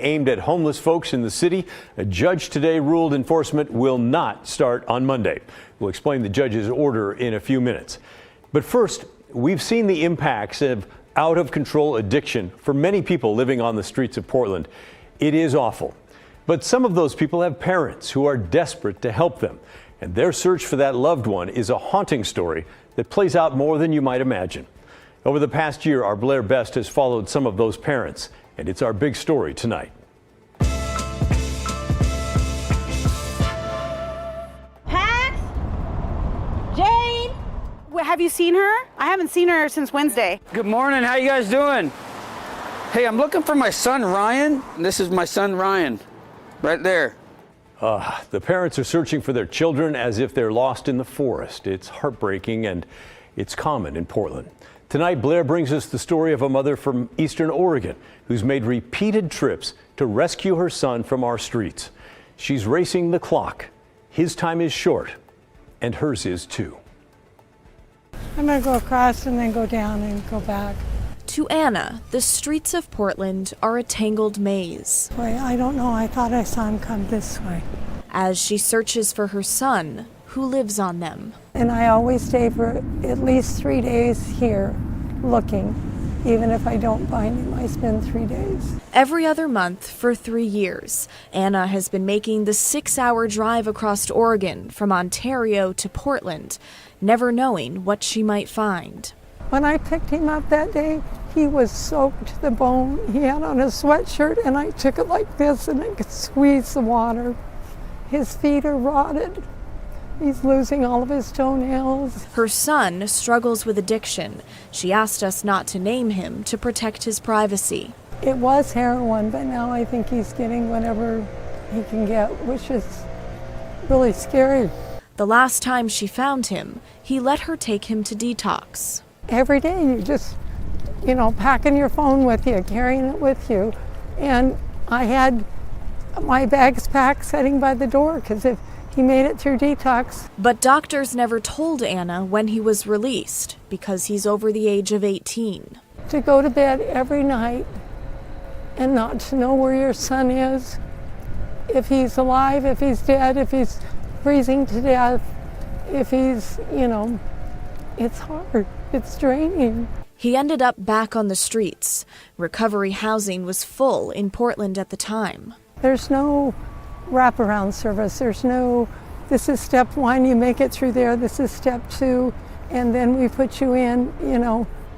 aimed at homeless folks in the city. A judge today ruled enforcement will not start on Monday. We'll explain the judge's order in a few minutes. But first, we've seen the impacts of out-of-control addiction for many people living on the streets of Portland. It is awful. But some of those people have parents who are desperate to help them. And their search for that loved one is a haunting story that plays out more than you might imagine. Over the past year, our Blair Best has followed some of those parents, and it's our big story tonight. Pat? Jane? Have you seen her? I haven't seen her since Wednesday. Good morning. How you guys doing? Hey, I'm looking for my son, Ryan. This is my son, Ryan, right there. The parents are searching for their children as if they're lost in the forest. It's heartbreaking, and it's common in Portland. Tonight, Blair brings us the story of a mother from Eastern Oregon who's made repeated trips to rescue her son from our streets. She's racing the clock. His time is short, and hers is too. I'm going to go across and then go down and go back. To Anna, the streets of Portland are a tangled maze. Boy, I don't know. I thought I saw him come this way. As she searches for her son, who lives on them. And I always stay for at least 3 days here looking. Even if I don't find him, I spend 3 days. Every other month for 3 years, Anna has been making the 6-hour drive across Oregon from Ontario to Portland, never knowing what she might find. When I picked him up that day, he was soaked to the bone. He had on a sweatshirt, and I took it like this, and I could squeeze the water. His feet are rotted. He's losing all of his toenails. Her son struggles with addiction. She asked us not to name him to protect his privacy. It was heroin, but now I think he's getting whatever he can get, which is really scary. The last time she found him, he let her take him to detox. Every day you just, packing your phone with you, carrying it with you. And I had my bags packed sitting by the door because if he made it through detox. But doctors never told Anna when he was released because he's over the age of 18. To go to bed every night and not to know where your son is, if he's alive, if he's dead, if he's freezing to death, if he's, it's hard. It's draining. He ended up back on the streets. Recovery housing was full in Portland at the time. There's no wraparound service. There's no, this is step 1, you make it through there, this is step 2, and then we put you in,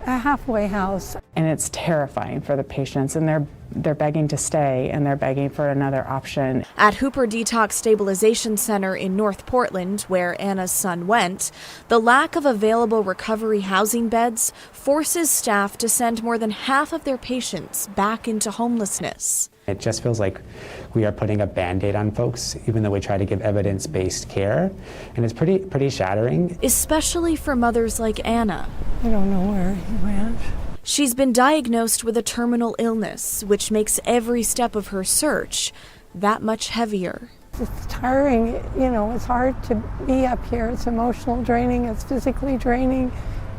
a halfway house. And it's terrifying for the patients, and they're begging to stay, and they're begging for another option. At Hooper Detox Stabilization Center in North Portland, where Anna's son went, the lack of available recovery housing beds forces staff to send more than half of their patients back into homelessness. It just feels like we are putting a Band-Aid on folks, even though we try to give evidence-based care, and it's pretty shattering. Especially for mothers like Anna. I don't know where he went. She's been diagnosed with a terminal illness, which makes every step of her search that much heavier. It's tiring, it's hard to be up here. It's emotional draining, it's physically draining,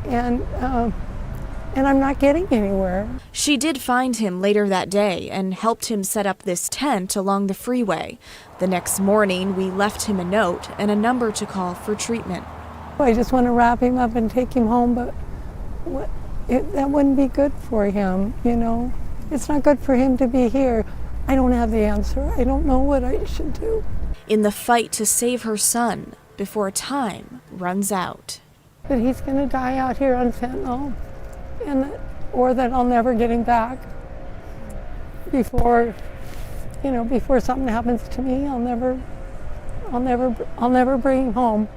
and I'm not getting anywhere. She did find him later that day and helped him set up this tent along the freeway. The next morning, we left him a note and a number to call for treatment. I just want to wrap him up and take him home, but that wouldn't be good for him, It's not good for him to be here. I don't have the answer. I don't know what I should do. In the fight to save her son before time runs out. That he's going to die out here on fentanyl, or that I'll never get him back. Before something happens to me, I'll never bring him home.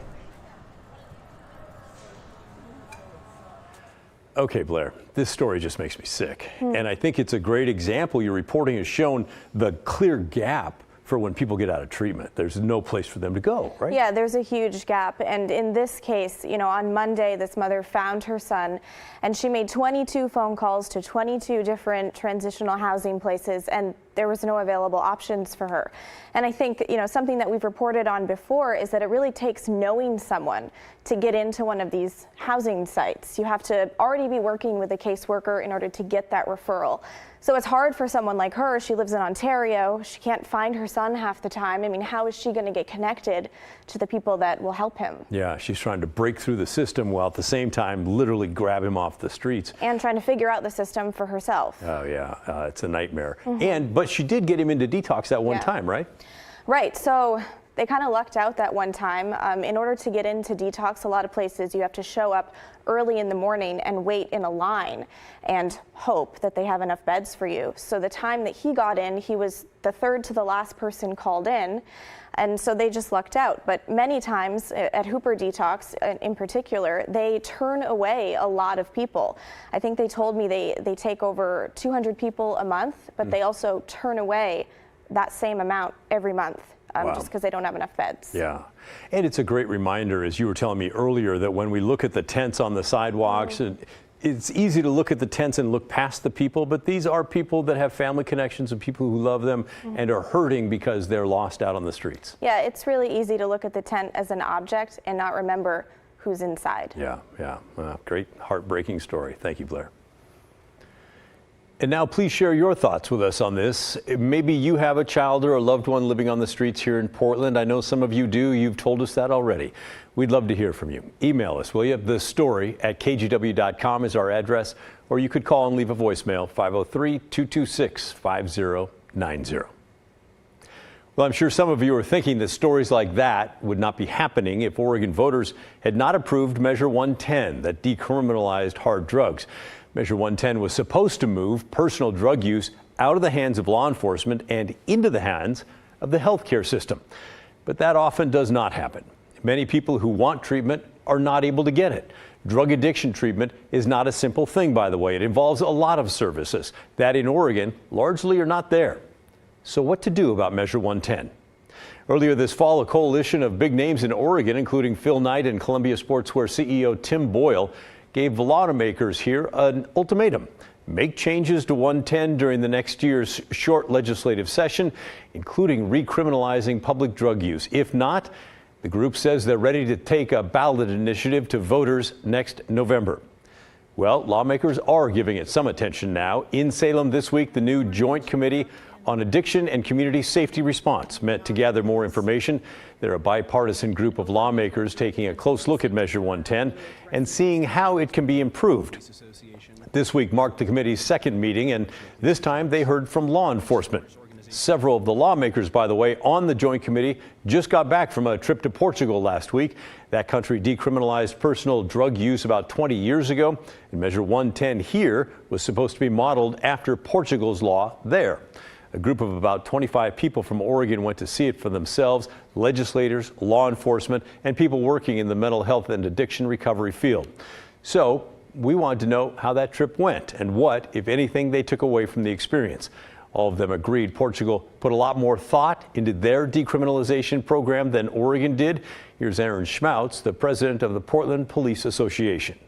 Okay, Blair, this story just makes me sick. And I think it's a great example. Your reporting has shown the clear gap for when people get out of treatment. There's no place for them to go, right? Yeah, there's a huge gap. And in this case, on Monday, this mother found her son, and she made 22 phone calls to 22 different transitional housing places, and there was no available options for her. And I think, something that we've reported on before is that it really takes knowing someone to get into one of these housing sites. You have to already be working with a caseworker in order to get that referral. So it's hard for someone like her. She lives in Ontario. She can't find her son half the time. I mean, how is she going to get connected to the people that will help him? Yeah, she's trying to break through the system while at the same time literally grab him off the streets. And trying to figure out the system for herself. Oh, yeah, it's a nightmare. But she did get him into detox that one time, right? Right. So they kind of lucked out that one time. In order to get into detox, a lot of places you have to show up early in the morning and wait in a line and hope that they have enough beds for you. So the time that he got in, he was the third to the last person called in. And so they just lucked out. But many times at Hooper Detox in particular, they turn away a lot of people. I think they told me they take over 200 people a month, but they also turn away that same amount every month. Just because they don't have enough beds. Yeah. And it's a great reminder, as you were telling me earlier, that when we look at the tents on the sidewalks, it's easy to look at the tents and look past the people, but these are people that have family connections and people who love them and are hurting because they're lost out on the streets. Yeah, it's really easy to look at the tent as an object and not remember who's inside. Yeah. Great heartbreaking story. Thank you, Blair. And now please share your thoughts with us on this. Maybe you have a child or a loved one living on the streets here in Portland. I know some of you do. You've told us that already. We'd love to hear from you. Email us, will you? thestory@kgw.com is our address, or you could call and leave a voicemail, 503-226-5090. Well, I'm sure some of you are thinking that stories like that would not be happening if Oregon voters had not approved Measure 110 that decriminalized hard drugs. Measure 110 was supposed to move personal drug use out of the hands of law enforcement and into the hands of the healthcare system. But that often does not happen. Many people who want treatment are not able to get it. Drug addiction treatment is not a simple thing, by the way. It involves a lot of services that in Oregon largely are not there. So what to do about Measure 110? Earlier this fall, a coalition of big names in Oregon, including Phil Knight and Columbia Sportswear CEO Tim Boyle, gave the lawmakers here an ultimatum. Make changes to 110 during the next year's short legislative session, including recriminalizing public drug use. If not, the group says they're ready to take a ballot initiative to voters next November. Well, lawmakers are giving it some attention now. In Salem this week, the new Joint Committee on Addiction and Community Safety Response met to gather more information. They're a bipartisan group of lawmakers taking a close look at Measure 110 and seeing how it can be improved. This week marked the committee's second meeting, and this time they heard from law enforcement. Several of the lawmakers, by the way, on the Joint Committee just got back from a trip to Portugal last week. That country decriminalized personal drug use about 20 years ago, and Measure 110 here was supposed to be modeled after Portugal's law there. A group of about 25 people from Oregon went to see it for themselves, legislators, law enforcement, and people working in the mental health and addiction recovery field. So we wanted to know how that trip went and what, if anything, they took away from the experience. All of them agreed Portugal put a lot more thought into their decriminalization program than Oregon did. Here's Aaron Schmautz, the president of the Portland Police Association.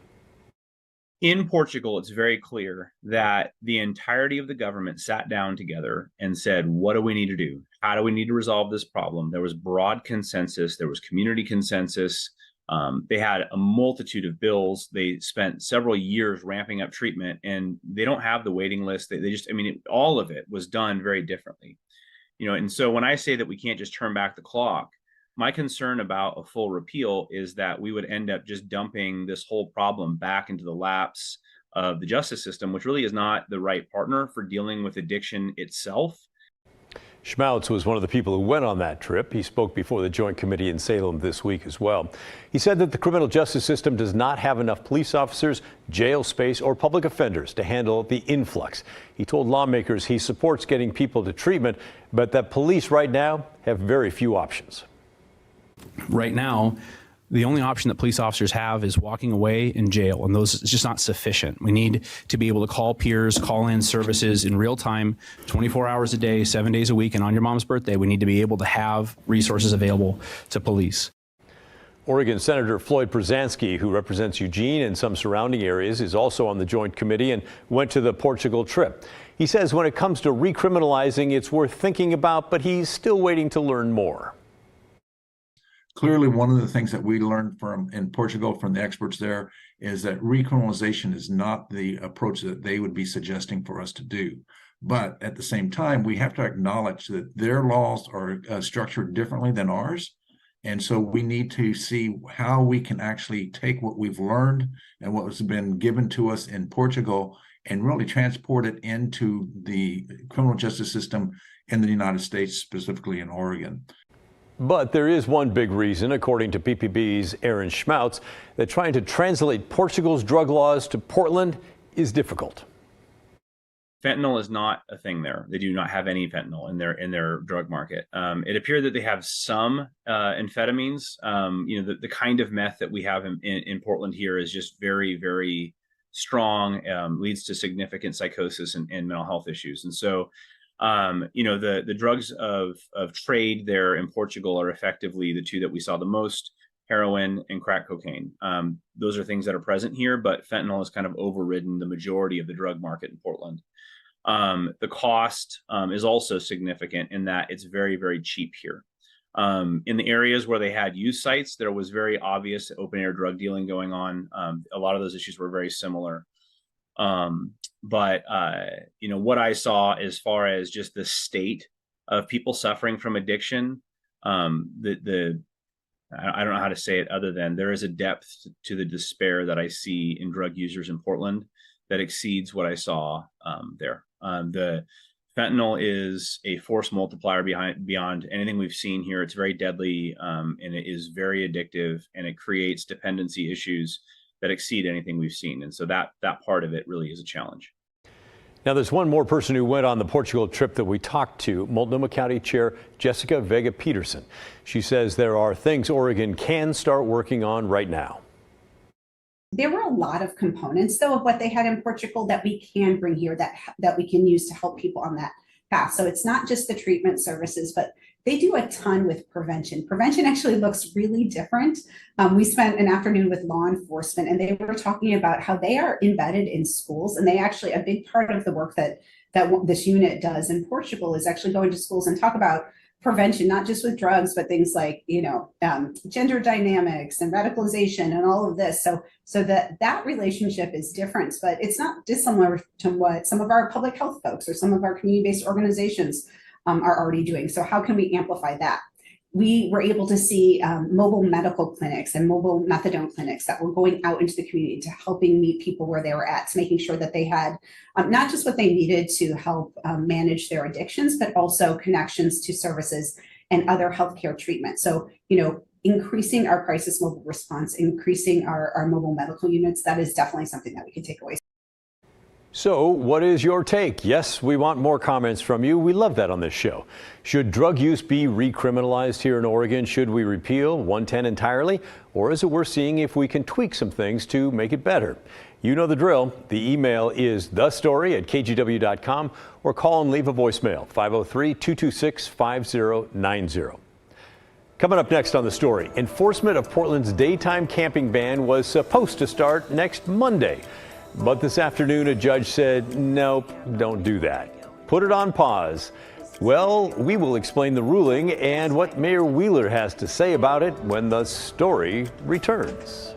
In Portugal, it's very clear that the entirety of the government sat down together and said, what do we need to do? How do we need to resolve this problem? There was broad consensus. There was community consensus. They had a multitude of bills. They spent several years ramping up treatment, and they don't have the waiting list. All of it was done very differently. And so when I say that we can't just turn back the clock, my concern about a full repeal is that we would end up just dumping this whole problem back into the laps of the justice system, which really is not the right partner for dealing with addiction itself. Schmautz was one of the people who went on that trip. He spoke before the Joint Committee in Salem this week as well. He said that the criminal justice system does not have enough police officers, jail space, or public offenders to handle the influx. He told lawmakers he supports getting people to treatment, but that police right now have very few options. Right now, the only option that police officers have is walking away in jail, and those is just not sufficient. We need to be able to call peers, call in services in real time, 24 hours a day, 7 days a week, and on your mom's birthday, we need to be able to have resources available to police. Oregon Senator Floyd Przansky, who represents Eugene and some surrounding areas, is also on the Joint Committee and went to the Portugal trip. He says when it comes to recriminalizing, it's worth thinking about, but he's still waiting to learn more. Clearly, one of the things that we learned in Portugal from the experts there is that recriminalization is not the approach that they would be suggesting for us to do. But at the same time, we have to acknowledge that their laws are structured differently than ours. And so we need to see how we can actually take what we've learned and what has been given to us in Portugal and really transport it into the criminal justice system in the United States, specifically in Oregon. But there is one big reason, according to PPB's Aaron Schmautz, that trying to translate Portugal's drug laws to Portland is difficult. Fentanyl is not a thing there. They do not have any fentanyl in their drug market. It appeared that they have some amphetamines. The kind of meth that we have in Portland here is just very, very strong, leads to significant psychosis and mental health issues. And so, the drugs of trade there in Portugal are effectively the two that we saw the most: heroin and crack cocaine. Those are things that are present here, but fentanyl has kind of overridden the majority of the drug market in Portland. The cost is also significant in that it's very, very cheap here. In the areas where they had use sites, there was very obvious open air drug dealing going on. A lot of those issues were very similar. But what I saw as far as just the state of people suffering from addiction, I don't know how to say it other than there is a depth to the despair that I see in drug users in Portland that exceeds what I saw there. The fentanyl is a force multiplier beyond anything we've seen here. It's very deadly, and it is very addictive, and it creates dependency issues that exceed anything we've seen. And so that part of it really is a challenge. Now, there's one more person who went on the Portugal trip that we talked to, Multnomah County Chair Jessica Vega Peterson. She says there are things Oregon can start working on right now. There were a lot of components, though, of what they had in Portugal that we can bring here that we can use to help people on that path. So it's not just the treatment services, but they do a ton with prevention. Prevention actually looks really different. We spent an afternoon with law enforcement, and they were talking about how they are embedded in schools. And they actually, a big part of the work that this unit does in Portugal is actually going to schools and talk about prevention, not just with drugs, but things like, gender dynamics and radicalization and all of this. So that relationship is different, but it's not dissimilar to what some of our public health folks or some of our community-based organizations are already doing. So how can we amplify that? We were able to see mobile medical clinics and mobile methadone clinics that were going out into the community to helping meet people where they were at, to making sure that they had not just what they needed to help manage their addictions, but also connections to services and other healthcare treatment. So, increasing our crisis mobile response, increasing our mobile medical units, that is definitely something that we can take away. So what is your take? Yes, we want more comments from you. We love that on this show. Should drug use be recriminalized here in Oregon? Should we repeal 110 entirely? Or is it worth seeing if we can tweak some things to make it better? You know the drill. The email is thestory@kgw.com or call and leave a voicemail, 503-226-5090. Coming up next on The Story, enforcement of Portland's daytime camping ban was supposed to start next Monday. But this afternoon, a judge said, nope, don't do that. Put it on pause. Well, we will explain the ruling and what Mayor Wheeler has to say about it when The Story returns.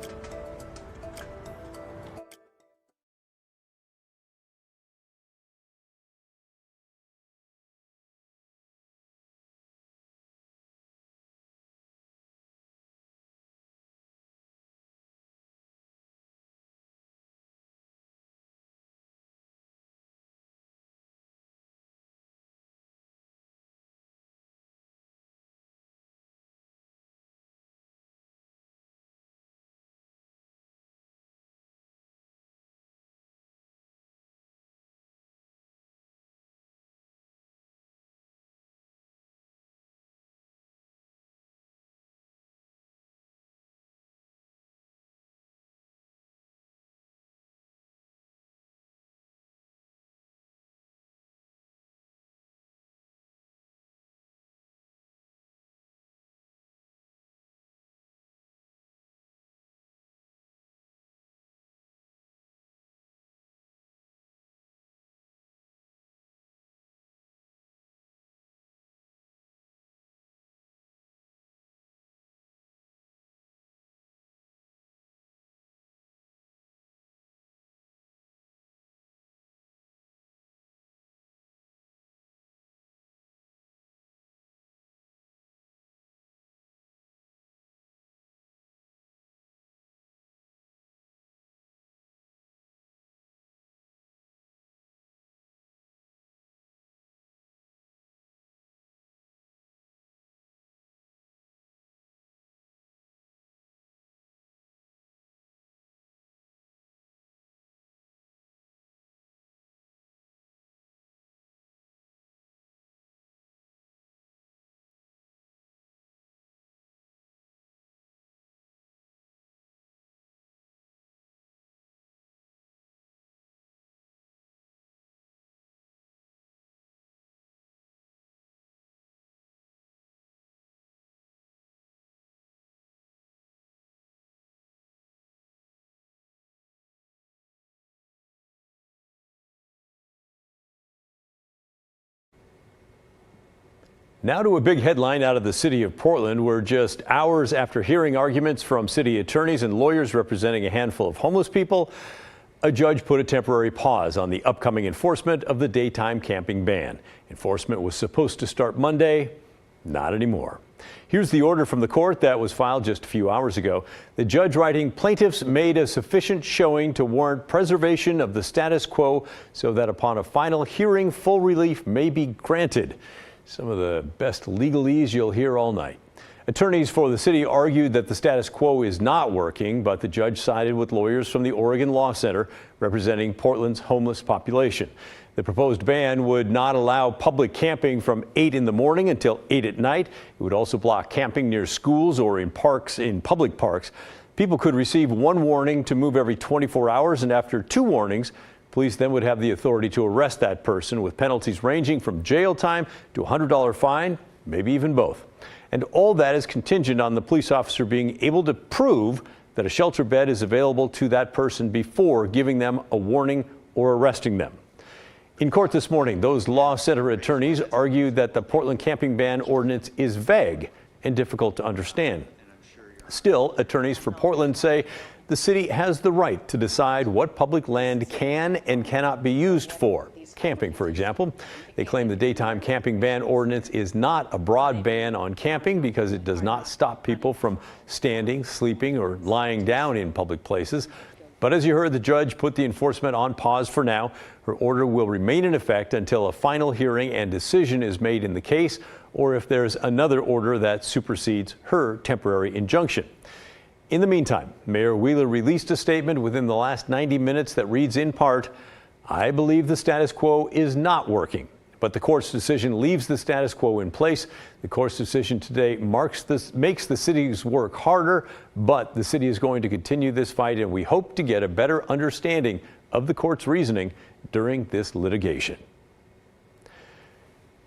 Now to a big headline out of the city of Portland, where just hours after hearing arguments from city attorneys and lawyers representing a handful of homeless people, a judge put a temporary pause on the upcoming enforcement of the daytime camping ban. Enforcement was supposed to start Monday, not anymore. Here's the order from the court that was filed just a few hours ago. The judge writing, plaintiffs made a sufficient showing to warrant preservation of the status quo so that upon a final hearing, full relief may be granted. Some of the best legalese you'll hear all night. Attorneys for the city argued that the status quo is not working, but the judge sided with lawyers from the Oregon Law Center representing Portland's homeless population. The proposed ban would not allow public camping from 8 in the morning until 8 at night. It would also block camping near schools or in public parks. People could receive one warning to move every 24 hours, and after 2 warnings, police then would have the authority to arrest that person with penalties ranging from jail time to a $100 fine, maybe even both. And all that is contingent on the police officer being able to prove that a shelter bed is available to that person before giving them a warning or arresting them. In court this morning, those Law Center attorneys argued that the Portland camping ban ordinance is vague and difficult to understand. Still, attorneys for Portland say the city has the right to decide what public land can and cannot be used for. Camping, for example. They claim the daytime camping ban ordinance is not a broad ban on camping because it does not stop people from standing, sleeping, or lying down in public places. But as you heard, the judge put the enforcement on pause for now. Her order will remain in effect until a final hearing and decision is made in the case, or if there's another order that supersedes her temporary injunction. In the meantime, Mayor Wheeler released a statement within the last 90 minutes that reads in part, "I believe the status quo is not working, but the court's decision leaves the status quo in place. The court's decision today makes the city's work harder, but the city is going to continue this fight, and we hope to get a better understanding of the court's reasoning during this litigation."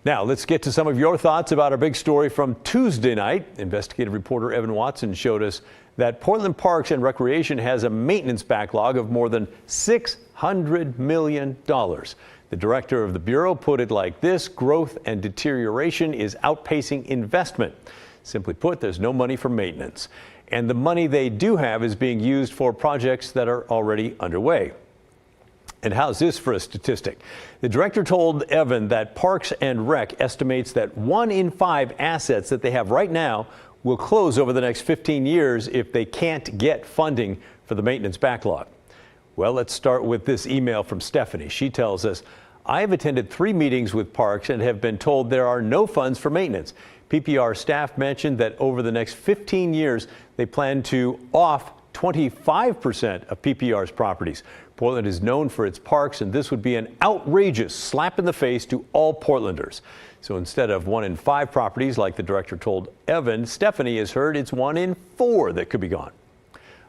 Now, let's get to some of your thoughts about our big story from Tuesday night. Investigative reporter Evan Watson showed us that Portland Parks and Recreation has a maintenance backlog of more than $600 million. The director of the Bureau put it like this: growth and deterioration is outpacing investment. Simply put, there's no money for maintenance. And the money they do have is being used for projects that are already underway. And how's this for a statistic? The director told Evan that Parks and Rec estimates that 1 in 5 assets that they have right now will close over the next 15 years if they can't get funding for the maintenance backlog. Well, let's start with this email from Stephanie. She tells us, "I have attended 3 meetings with Parks and have been told there are no funds for maintenance. PPR staff mentioned that over the next 15 years, they plan to off 25% of PPR's properties. Portland is known for its parks, and this would be an outrageous slap in the face to all Portlanders." So instead of 1 in 5 properties, like the director told Evan, Stephanie has heard it's 1 in 4 that could be gone.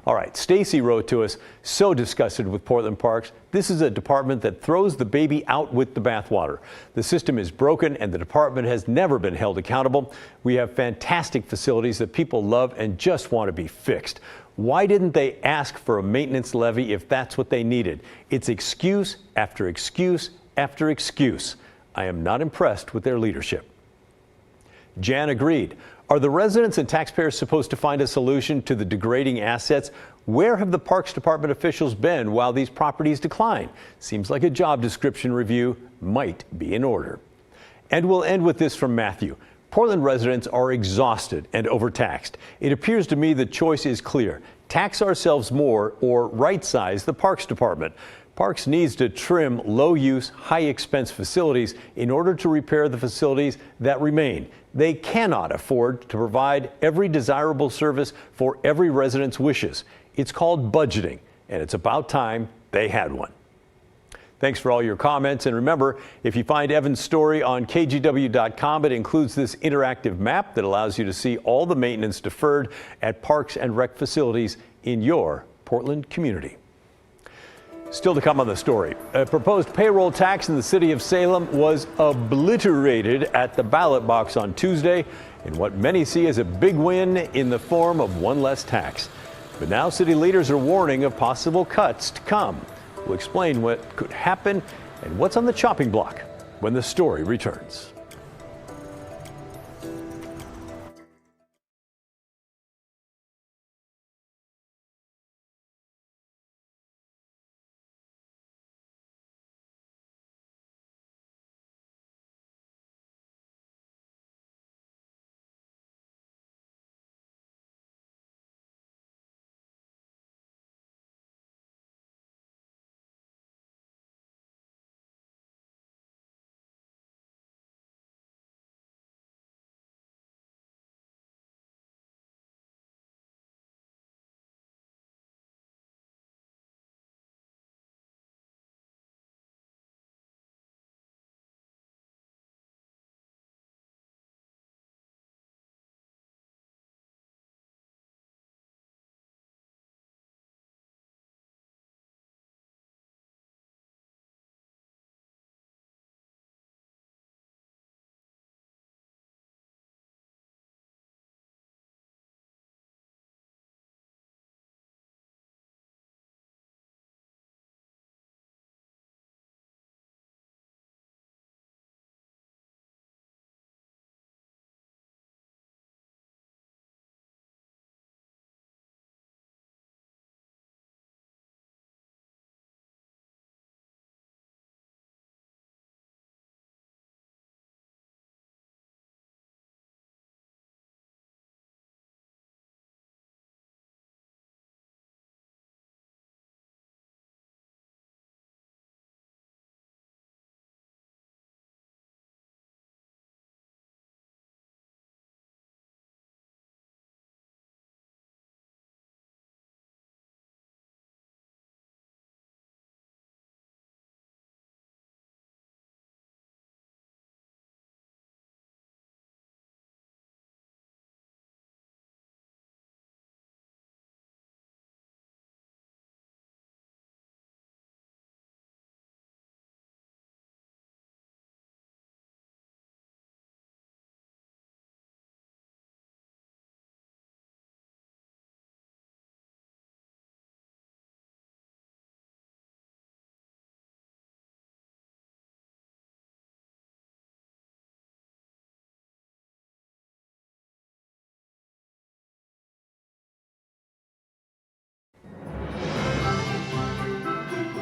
All right, Stacy wrote to us, so disgusted with Portland Parks. This is a department that throws the baby out with the bathwater. The system is broken and the department has never been held accountable. We have fantastic facilities that people love and just want to be fixed. Why didn't they ask for a maintenance levy if that's what they needed? It's excuse after excuse after excuse. I am not impressed with their leadership. Jan agreed. Are the residents and taxpayers supposed to find a solution to the degrading assets? Where have the Parks Department officials been while these properties decline? Seems like a job description review might be in order. And we'll end with this from Matthew. Portland residents are exhausted and overtaxed. It appears to me the choice is clear. Tax ourselves more or right-size the Parks Department. Parks needs to trim low-use, high-expense facilities in order to repair the facilities that remain. They cannot afford to provide every desirable service for every resident's wishes. It's called budgeting, and it's about time they had one. Thanks for all your comments. And remember, if you find Evan's story on kgw.com, it includes this interactive map that allows you to see all the maintenance deferred at Parks and Rec facilities in your Portland community. Still to come on the story, a proposed payroll tax in the city of Salem was obliterated at the ballot box on Tuesday in what many see as a big win in the form of one less tax. But now city leaders are warning of possible cuts to come. We'll explain what could happen and what's on the chopping block when the story returns.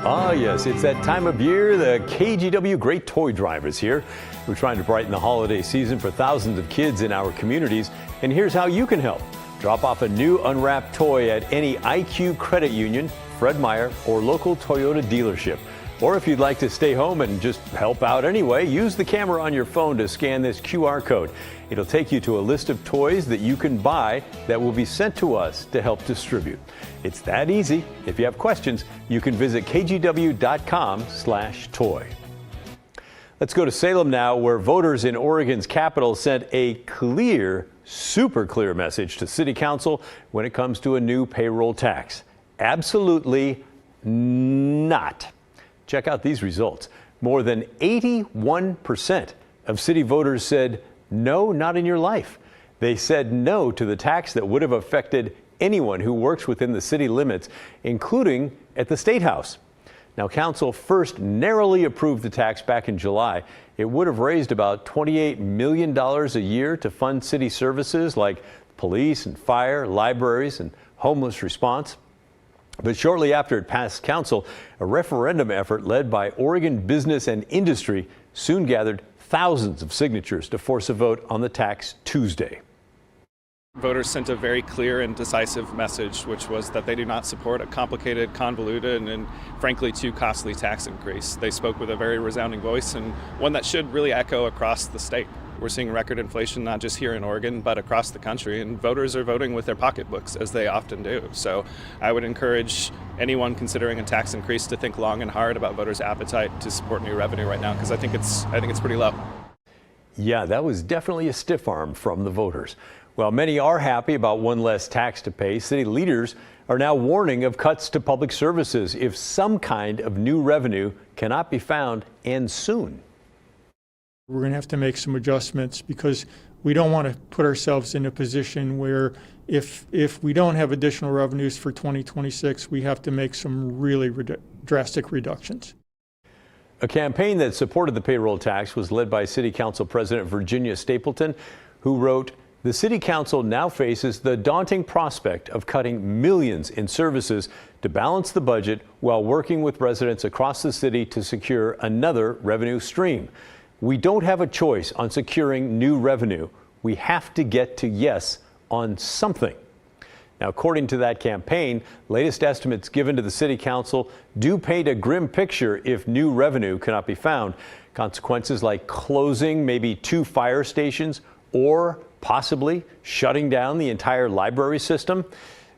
Ah, yes, it's that time of year. The KGW Great Toy Drive is here. We're trying to brighten the holiday season for thousands of kids in our communities. And here's how you can help. Drop off a new unwrapped toy at any IQ credit union, Fred Meyer, or local Toyota dealership. Or if you'd like to stay home and just help out anyway, use the camera on your phone to scan this QR code. It'll take you to a list of toys that you can buy that will be sent to us to help distribute. It's that easy. If you have questions, you can visit kgw.com/toy. Let's go to Salem now, where voters in Oregon's capital sent a clear, super clear message to City Council when it comes to a new payroll tax. Absolutely not. Check out these results. More than 81% of city voters said, no, not in your life. They said no to the tax that would have affected anyone who works within the city limits, including at the State House. Now, Council first narrowly approved the tax back in July. It would have raised about $28 million a year to fund city services like police and fire, libraries, and homeless response. But shortly after it passed Council, a referendum effort led by Oregon business and industry soon gathered thousands of signatures to force a vote on the tax Tuesday. Voters sent a very clear and decisive message, which was that they do not support a complicated, convoluted, and frankly too costly tax increase. They spoke with a very resounding voice, and one that should really echo across the state. We're seeing record inflation not just here in Oregon, but across the country, and voters are voting with their pocketbooks, as they often do. So I would encourage anyone considering a tax increase to think long and hard about voters' appetite to support new revenue right now, because I think it's pretty low. Yeah, that was definitely a stiff arm from the voters. While many are happy about one less tax to pay, city leaders are now warning of cuts to public services if some kind of new revenue cannot be found, and soon. We're going to have to make some adjustments because we don't want to put ourselves in a position where if we don't have additional revenues for 2026, we have to make some really drastic reductions. A campaign that supported the payroll tax was led by City Council President Virginia Stapleton, who wrote, "The City Council now faces the daunting prospect of cutting millions in services to balance the budget while working with residents across the city to secure another revenue stream. We don't have a choice on securing new revenue. We have to get to yes on something." Now, according to that campaign, latest estimates given to the City Council do paint a grim picture if new revenue cannot be found. Consequences like closing maybe 2 fire stations or possibly shutting down the entire library system.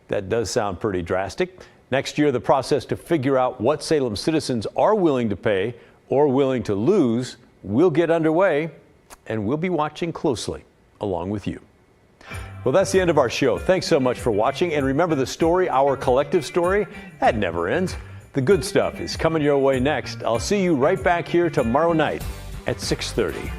That does sound pretty drastic. Next year, the process to figure out what Salem citizens are willing to pay or willing to lose will get underway, and we'll be watching closely along with you. Well, that's the end of our show. Thanks so much for watching. And remember, the story, our collective story, that never ends. The good stuff is coming your way next. I'll see you right back here tomorrow night at 6:30.